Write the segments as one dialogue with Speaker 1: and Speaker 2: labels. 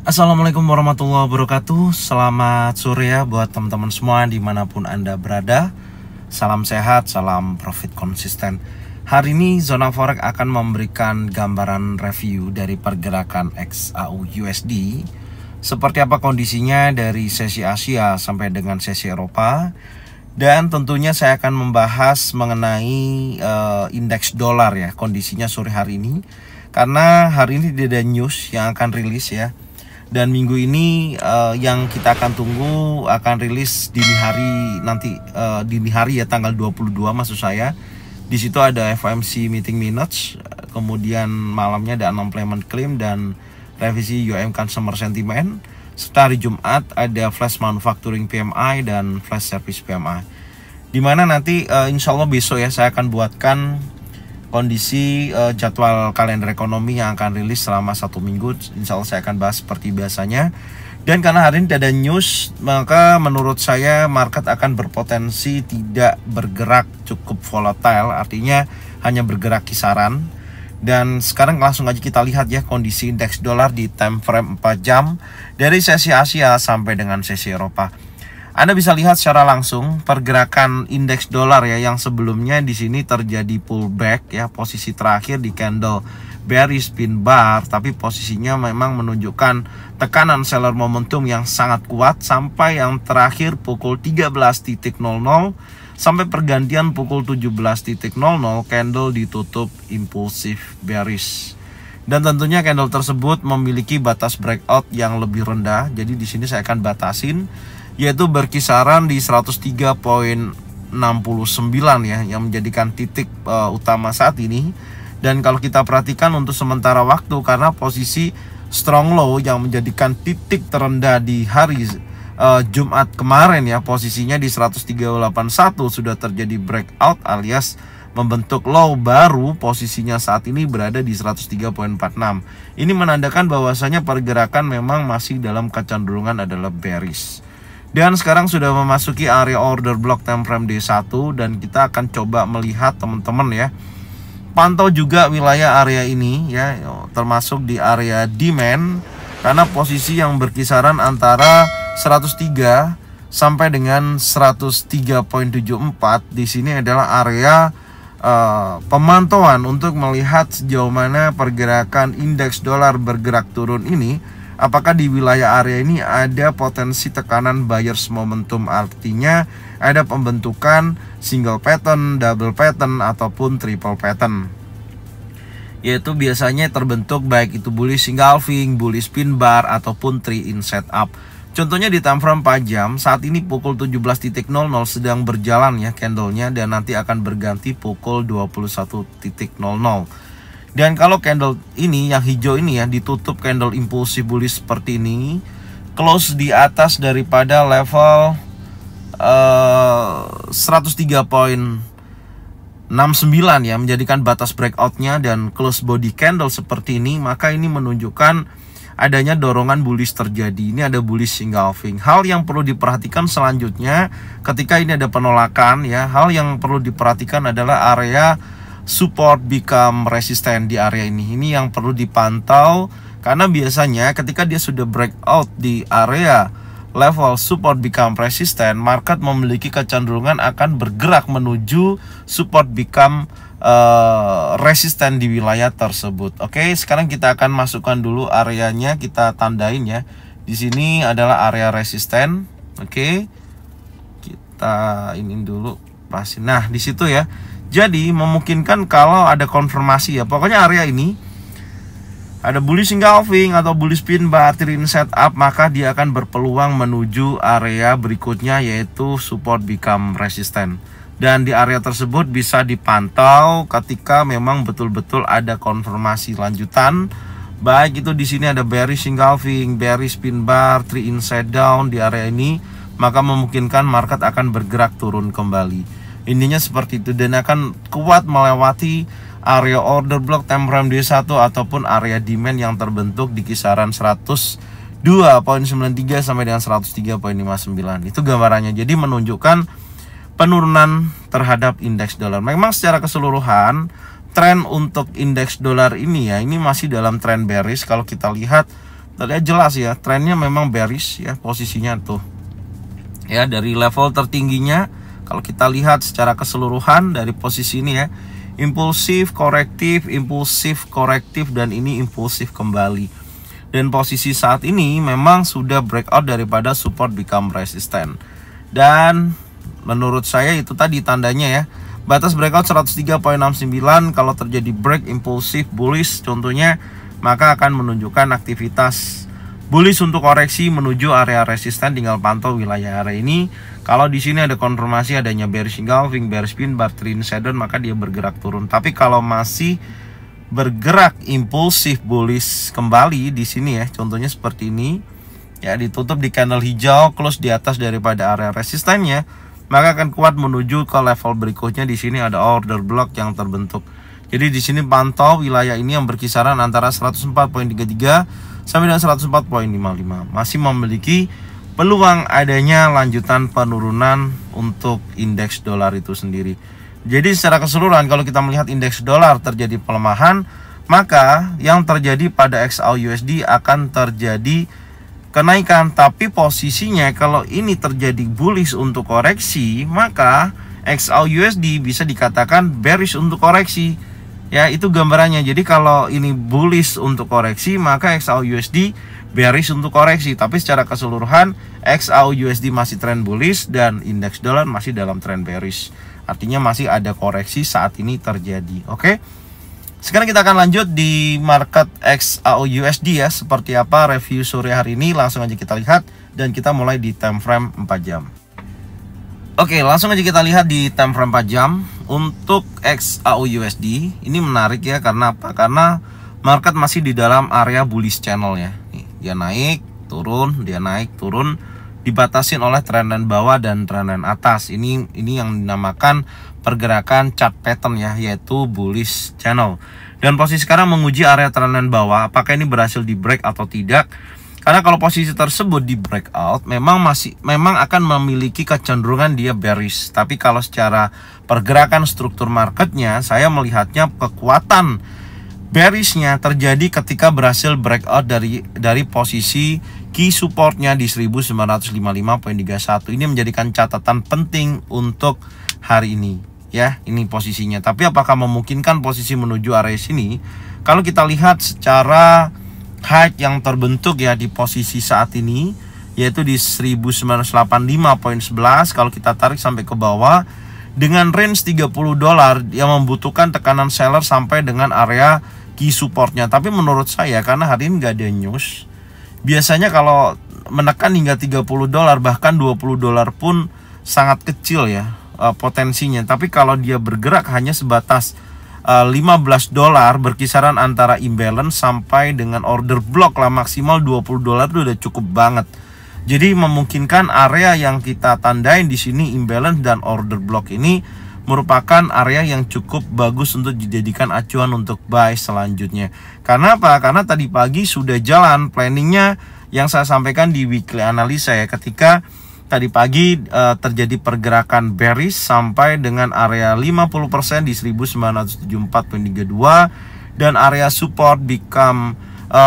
Speaker 1: Assalamualaikum warahmatullahi wabarakatuh. Selamat sore ya buat teman-teman semua dimanapun Anda berada. Salam sehat, salam profit konsisten. Hari ini Zona Forex akan memberikan gambaran review dari pergerakan XAU USD. Seperti apa kondisinya dari sesi Asia sampai dengan sesi Eropa. Dan tentunya saya akan membahas mengenai indeks dolar ya, kondisinya sore hari ini. Karena hari ini tidak ada news yang akan rilis ya. Dan minggu ini yang kita akan tunggu akan rilis dini hari nanti, dini hari ya, tanggal 22 maksud saya. Di situ ada FOMC meeting minutes, kemudian malamnya ada unemployment claim dan revisi UM consumer sentiment. Serta hari Jumat ada flash manufacturing PMI dan flash service PMI. Dimana nanti insya Allah besok ya saya akan buatkan kondisi jadwal kalender ekonomi yang akan rilis selama 1 minggu. Insya Allah saya akan bahas seperti biasanya. Dan karena hari ini tidak ada news, maka menurut saya market akan berpotensi tidak bergerak cukup volatile. Artinya hanya bergerak kisaran. Dan sekarang langsung aja kita lihat ya kondisi indeks dolar di time frame 4 jam dari sesi Asia sampai dengan sesi Eropa. Anda bisa lihat secara langsung pergerakan indeks dolar ya, yang sebelumnya di sini terjadi pullback ya, posisi terakhir di candle bearish pin bar, tapi posisinya memang menunjukkan tekanan seller momentum yang sangat kuat sampai yang terakhir pukul 13.00 sampai pergantian pukul 17.00 candle ditutup impulsif bearish. Dan tentunya candle tersebut memiliki batas breakout yang lebih rendah. Jadi di sini saya akan batasin, yaitu berkisaran di 103.69 ya, yang menjadikan titik utama saat ini. Dan kalau kita perhatikan untuk sementara waktu, karena posisi strong low yang menjadikan titik terendah di hari Jumat kemarin ya, posisinya di 103.81 sudah terjadi breakout alias membentuk low baru. Posisinya saat ini berada di 103.46. Ini menandakan bahwasanya pergerakan memang masih dalam kecenderungan adalah bearish. Dan sekarang sudah memasuki area order block time frame D1, dan kita akan coba melihat teman-teman ya. Pantau juga wilayah area ini ya, termasuk di area demand, karena posisi yang berkisaran antara 103 sampai dengan 103.74 di sini adalah area pemantauan untuk melihat sejauh mana pergerakan indeks dolar bergerak turun ini. Apakah di wilayah area ini ada potensi tekanan buyers momentum, artinya ada pembentukan single pattern, double pattern, ataupun triple pattern, yaitu biasanya terbentuk baik itu bullish engulfing, bullish pin bar, ataupun 3 in setup. Contohnya di time frame 4 jam saat ini pukul 17.00 sedang berjalan ya candlenya, dan nanti akan berganti pukul 21.00. Dan kalau candle ini yang hijau ini ya ditutup candle impulsif bullish seperti ini, close di atas daripada level 103.69 ya, menjadikan batas breakoutnya, dan close body candle seperti ini, maka ini menunjukkan adanya dorongan bullish terjadi. Ini ada bullish engulfing. Hal yang perlu diperhatikan selanjutnya ketika ini ada penolakan ya, hal yang perlu diperhatikan adalah area support become resistant di area ini. Ini yang perlu dipantau, karena biasanya ketika dia sudah breakout di area level support become resistant, market memiliki kecenderungan akan bergerak menuju support become resistant di wilayah tersebut. Oke, sekarang kita akan masukkan dulu areanya, kita tandain ya. Di sini adalah area resisten. Oke, kita ini dulu pasti. Nah, di situ ya. Jadi memungkinkan kalau ada konfirmasi ya, pokoknya area ini ada bullish engulfing atau bullish pin bar 3 in setup, maka dia akan berpeluang menuju area berikutnya, yaitu support become resistant. Dan di area tersebut bisa dipantau ketika memang betul-betul ada konfirmasi lanjutan. Baik itu di sini ada bearish engulfing, bearish pin bar, 3 in set down di area ini, maka memungkinkan market akan bergerak turun kembali. Intinya seperti itu, dan akan kuat melewati area order block time frame D1 ataupun area demand yang terbentuk di kisaran 102.93 sampai dengan 103.59. Itu gambarannya. Jadi menunjukkan penurunan terhadap indeks dolar. Memang secara keseluruhan tren untuk indeks dolar ini ya, ini masih dalam tren bearish. Kalau kita lihat terlihat jelas ya, trennya memang bearish ya posisinya tuh. Ya, dari level tertingginya kalau kita lihat secara keseluruhan dari posisi ini ya, impulsif, korektif, dan ini impulsif kembali. Dan posisi saat ini memang sudah breakout daripada support become resistant. Dan menurut saya itu tadi tandanya ya, batas breakout 103.69. Kalau terjadi break impulsif bullish contohnya, maka akan menunjukkan aktivitas bullish untuk koreksi menuju area resisten. Tinggal pantau wilayah area ini. Kalau di sini ada konfirmasi adanya bearish engulfing, bearish pin bar, trend shadow, maka dia bergerak turun. Tapi kalau masih bergerak impulsif bullish kembali di sini ya, contohnya seperti ini ya, ditutup di candle hijau, close di atas daripada area resistannya, maka akan kuat menuju ke level berikutnya. Di sini ada order block yang terbentuk. Jadi di sini pantau wilayah ini yang berkisaran antara 104.33 sampai dengan 104.55, masih memiliki peluang adanya lanjutan penurunan untuk indeks dolar itu sendiri. Jadi secara keseluruhan kalau kita melihat indeks dolar terjadi pelemahan, maka yang terjadi pada XAUUSD akan terjadi kenaikan. Tapi posisinya kalau ini terjadi bullish untuk koreksi, maka XAUUSD bisa dikatakan bearish untuk koreksi. Ya, itu gambarannya. Jadi kalau ini bullish untuk koreksi, maka XAUUSD bearish untuk koreksi. Tapi secara keseluruhan XAUUSD masih tren bullish dan indeks dolar masih dalam tren bearish. Artinya masih ada koreksi saat ini terjadi. Oke. Sekarang kita akan lanjut di market XAUUSD ya. Seperti apa review sore hari ini, langsung aja kita lihat. Dan kita mulai di time frame 4 jam. Oke, langsung aja kita lihat di time frame 4 jam. Untuk XAUUSD ini menarik ya. Karena apa? Karena market masih di dalam area bullish channel ya. Nih, dia naik, turun, dia naik, turun, dibatasin oleh trendline bawah dan trendline atas. Ini yang dinamakan pergerakan chart pattern ya, yaitu bullish channel. Dan posisi sekarang menguji area trendline bawah, apakah ini berhasil di break atau tidak. Karena kalau posisi tersebut di breakout, memang akan memiliki kecenderungan dia bearish. Tapi kalau secara pergerakan struktur marketnya, saya melihatnya kekuatan bearishnya terjadi ketika berhasil breakout dari posisi key supportnya di 1955.31. Ini menjadikan catatan penting untuk hari ini ya, ini posisinya. Tapi apakah memungkinkan posisi menuju area sini? Kalau kita lihat secara high yang terbentuk ya di posisi saat ini, yaitu di 1985.11, kalau kita tarik sampai ke bawah dengan range $30 yang membutuhkan tekanan seller sampai dengan area key supportnya. Tapi menurut saya karena hari ini nggak ada news, biasanya kalau menekan hingga $30 bahkan $20 pun sangat kecil ya potensinya. Tapi kalau dia bergerak hanya sebatas $15 berkisaran antara imbalance sampai dengan order block lah, maksimal $20 itu udah cukup banget. Jadi memungkinkan area yang kita tandain di sini imbalance dan order block ini merupakan area yang cukup bagus untuk dijadikan acuan untuk buy selanjutnya. Karena apa? Karena tadi pagi sudah jalan planningnya yang saya sampaikan di weekly analisa ya, ketika tadi pagi terjadi pergerakan bearish sampai dengan area 50% di 1974.32 dan area support become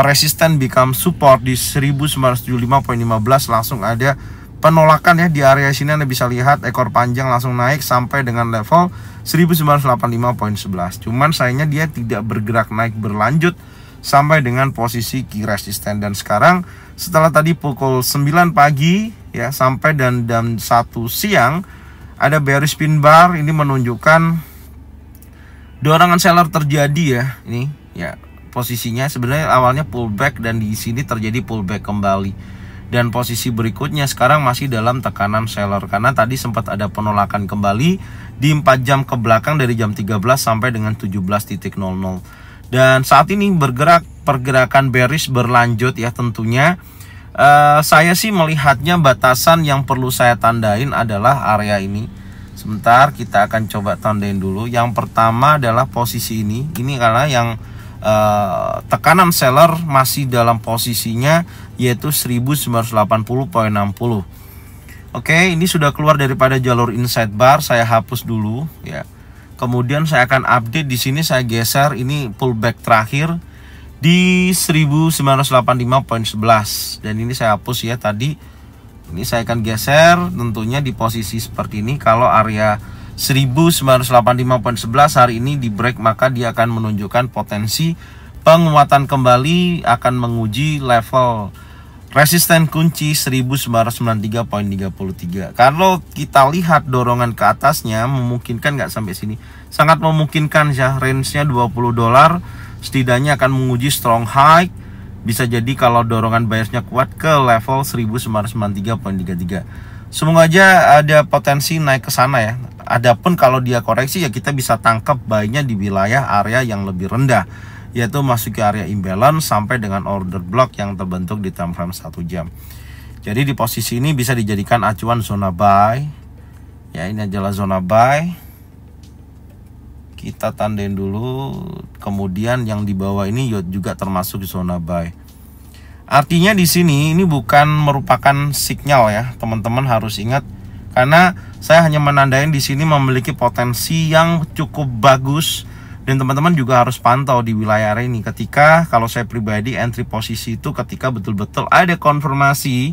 Speaker 1: resistance become support di 1975.15. langsung ada penolakan ya di area sini. Anda bisa lihat ekor panjang langsung naik sampai dengan level 1985.11. Cuman sayangnya dia tidak bergerak naik berlanjut sampai dengan posisi key resistance. Dan sekarang setelah tadi pukul 9 pagi ya sampai dan 1 siang ada bearish pin bar. Ini menunjukkan dorongan seller terjadi ya. Ini ya posisinya sebenarnya awalnya pullback dan di sini terjadi pullback kembali. Dan posisi berikutnya sekarang masih dalam tekanan seller karena tadi sempat ada penolakan kembali di 4 jam ke belakang dari jam 13 sampai dengan 17.00. Dan saat ini pergerakan bearish berlanjut ya tentunya. Saya sih melihatnya batasan yang perlu saya tandain adalah area ini. Sebentar, kita akan coba tandain dulu. Yang pertama adalah posisi ini. Ini karena yang tekanan seller masih dalam posisinya yaitu 1980.60. Oke, ini sudah keluar daripada jalur inside bar. Saya hapus dulu ya. Kemudian saya akan update di sini, saya geser ini pullback terakhir di 1985.11. dan ini saya hapus ya tadi. Ini saya akan geser tentunya di posisi seperti ini. Kalau area 1985.11 hari ini di break, maka dia akan menunjukkan potensi penguatan kembali, akan menguji level resisten kunci 1993.33. Kalau kita lihat dorongan ke atasnya memungkinkan nggak sampai sini? Sangat memungkinkan ya, range-nya $20, setidaknya akan menguji strong high. Bisa jadi kalau dorongan biasnya kuat ke level 1993.33. Semoga aja ada potensi naik ke sana ya. Adapun kalau dia koreksi ya kita bisa tangkap buy-nya di wilayah area yang lebih rendah, yaitu masuk ke area imbalance sampai dengan order block yang terbentuk di time frame 1 jam. Jadi di posisi ini bisa dijadikan acuan zona buy. Ya, ini adalah zona buy. Kita tandain dulu. Kemudian yang di bawah ini juga termasuk zona buy. Artinya di sini ini bukan merupakan sinyal ya, teman-teman harus ingat, karena saya hanya menandain di sini memiliki potensi yang cukup bagus. Dan teman-teman juga harus pantau di wilayah area ini. Ketika kalau saya pribadi entry posisi itu ketika betul-betul ada konfirmasi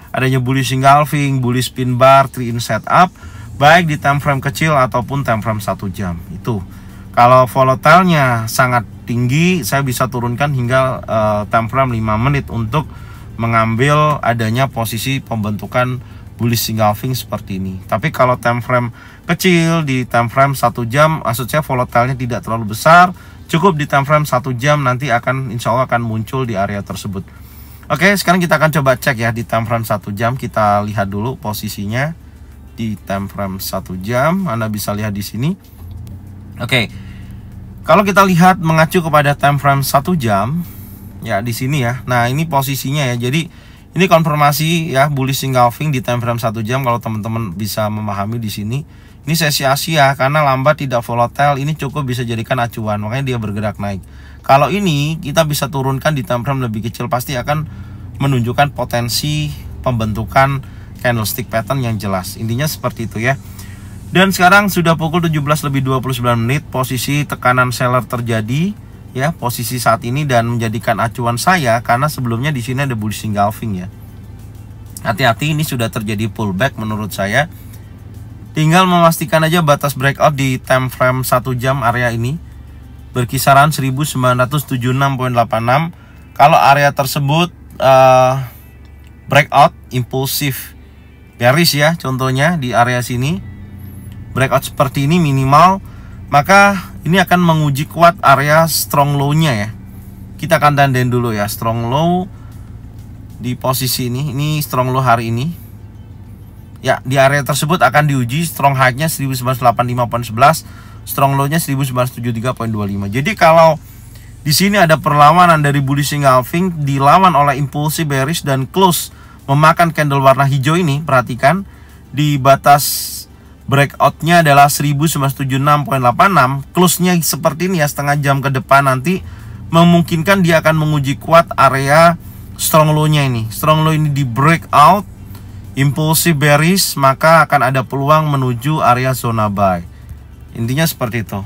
Speaker 1: adanya bullish engulfing, bullish pin bar, 3 in setup, baik di time frame kecil ataupun time frame 1 jam. Itu kalau volatilenya sangat tinggi, saya bisa turunkan hingga time frame 5 menit untuk mengambil adanya posisi pembentukan bullish engulfing seperti ini. Tapi kalau time frame kecil di time frame 1 jam, maksud saya volatilenya tidak terlalu besar, cukup di time frame 1 jam nanti akan insya Allah akan muncul di area tersebut. Oke, sekarang kita akan coba cek ya di time frame 1 jam. Kita lihat dulu posisinya di time frame 1 jam. Anda bisa lihat di sini. Oke, kalau kita lihat mengacu kepada time frame 1 jam ya di sini ya. Nah, ini posisinya ya. Jadi ini konfirmasi ya bullish engulfing di time frame 1 jam. Kalau teman-teman bisa memahami di sini. Ini sesi Asia karena lambat tidak volatile, ini cukup bisa jadikan acuan, makanya dia bergerak naik. Kalau ini kita bisa turunkan di time frame lebih kecil, pasti akan menunjukkan potensi pembentukan candlestick pattern yang jelas. Intinya seperti itu ya. Dan sekarang sudah pukul 17:29, posisi tekanan seller terjadi ya, posisi saat ini, dan menjadikan acuan saya karena sebelumnya di sini ada bullish engulfing ya. Hati-hati, ini sudah terjadi pullback menurut saya. Tinggal memastikan aja batas breakout di time frame 1 jam area ini berkisaran 1976.86. Kalau area tersebut breakout impulsif bearish ya, contohnya di area sini breakout seperti ini minimal, maka ini akan menguji kuat area strong low-nya ya. Kita akan tandain dulu ya strong low di posisi ini strong low hari ini. Ya, di area tersebut akan diuji strong high-nya 1985.11, strong low-nya 1973.25. Jadi kalau di sini ada perlawanan dari bullish engulfing dilawan oleh impulsi bearish dan close memakan candle warna hijau ini, perhatikan di batas breakout-nya adalah 1976.86, close-nya seperti ini ya, setengah jam ke depan nanti memungkinkan dia akan menguji kuat area strong low-nya ini. Strong low ini di breakout impulsif bearish, maka akan ada peluang menuju area zona buy. Intinya seperti itu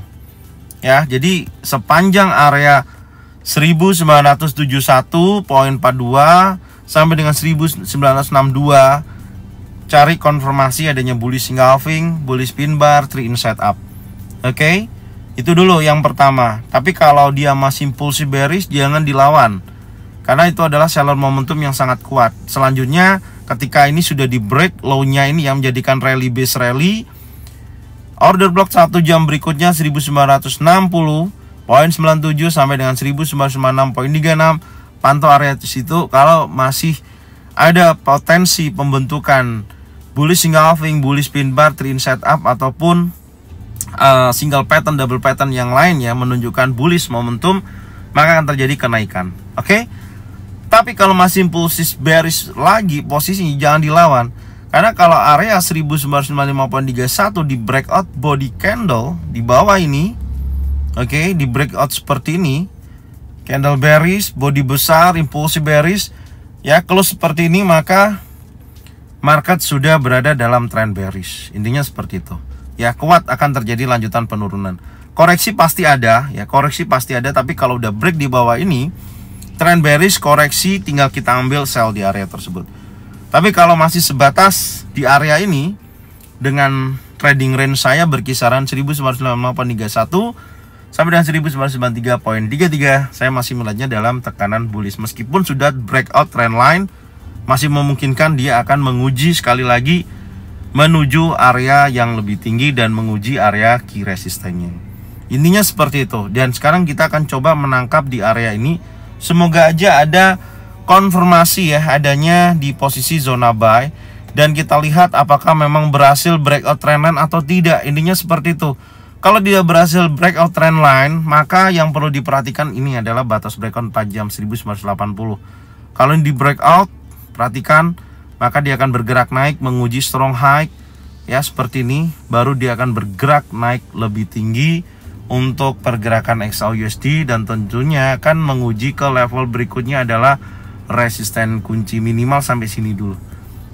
Speaker 1: ya. Jadi sepanjang area 1971.42 sampai dengan 1962 cari konfirmasi adanya bullish engulfing, bullish pin bar, 3 in setup. Oke, itu dulu yang pertama. Tapi kalau dia masih impulsif bearish, jangan dilawan, karena itu adalah seller momentum yang sangat kuat. Selanjutnya ketika ini sudah di break low-nya ini yang menjadikan rally base rally, order block 1 jam berikutnya 1960.97 sampai dengan 1996.36. Pantau area di situ. Kalau masih ada potensi pembentukan bullish engulfing, bullish pin bar, 3 in setup ataupun single pattern, double pattern yang lain ya menunjukkan bullish momentum, maka akan terjadi kenaikan. Oke? Tapi kalau masih impulsif bearish lagi, posisinya jangan dilawan. Karena kalau area 1995.31 di breakout body candle di bawah ini, oke, di breakout seperti ini, candle bearish, body besar, impulsif bearish, ya close seperti ini, maka market sudah berada dalam trend bearish. Intinya seperti itu. Ya, kuat akan terjadi lanjutan penurunan. koreksi pasti ada ya, koreksi pasti ada, tapi kalau udah break di bawah ini, trend bearish koreksi tinggal kita ambil sell di area tersebut. Tapi kalau masih sebatas di area ini, dengan trading range saya berkisaran 1998.31 sampai dengan 1993.33, saya masih melihatnya dalam tekanan bullish. Meskipun sudah breakout trend line, masih memungkinkan dia akan menguji sekali lagi menuju area yang lebih tinggi dan menguji area key resistennya. Intinya seperti itu. Dan sekarang kita akan coba menangkap di area ini. Semoga aja ada konfirmasi ya adanya di posisi zona buy, dan kita lihat apakah memang berhasil breakout trendline atau tidak. Intinya seperti itu. Kalau dia berhasil breakout trendline, maka yang perlu diperhatikan ini adalah batas breakout 4 jam 1980. Kalau ini di breakout, perhatikan, maka dia akan bergerak naik menguji strong high ya seperti ini, baru dia akan bergerak naik lebih tinggi untuk pergerakan XAUUSD, dan tentunya akan menguji ke level berikutnya adalah resisten kunci minimal sampai sini dulu.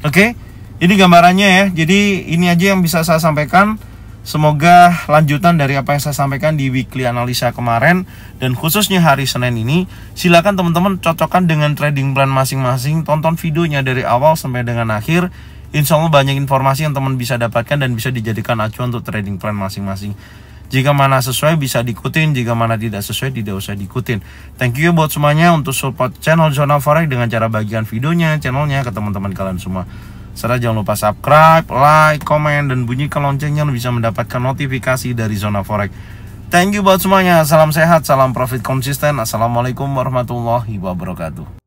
Speaker 1: Oke, ini gambarannya ya. Jadi ini aja yang bisa saya sampaikan. Semoga lanjutan dari apa yang saya sampaikan di weekly analisa kemarin, dan khususnya hari Senin ini, silakan teman-teman cocokkan dengan trading plan masing-masing. Tonton videonya dari awal sampai dengan akhir. Insya Allah banyak informasi yang teman bisa dapatkan dan bisa dijadikan acuan untuk trading plan masing-masing. Jika mana sesuai bisa diikutin, jika mana tidak sesuai tidak usah diikutin. Thank you buat semuanya untuk support channel Zona Forex dengan cara bagian videonya, channelnya ke teman-teman kalian semua. Serta jangan lupa subscribe, like, komen, dan bunyikan loncengnya bisa mendapatkan notifikasi dari Zona Forex. Thank you buat semuanya. Salam sehat, salam profit konsisten. Assalamualaikum warahmatullahi wabarakatuh.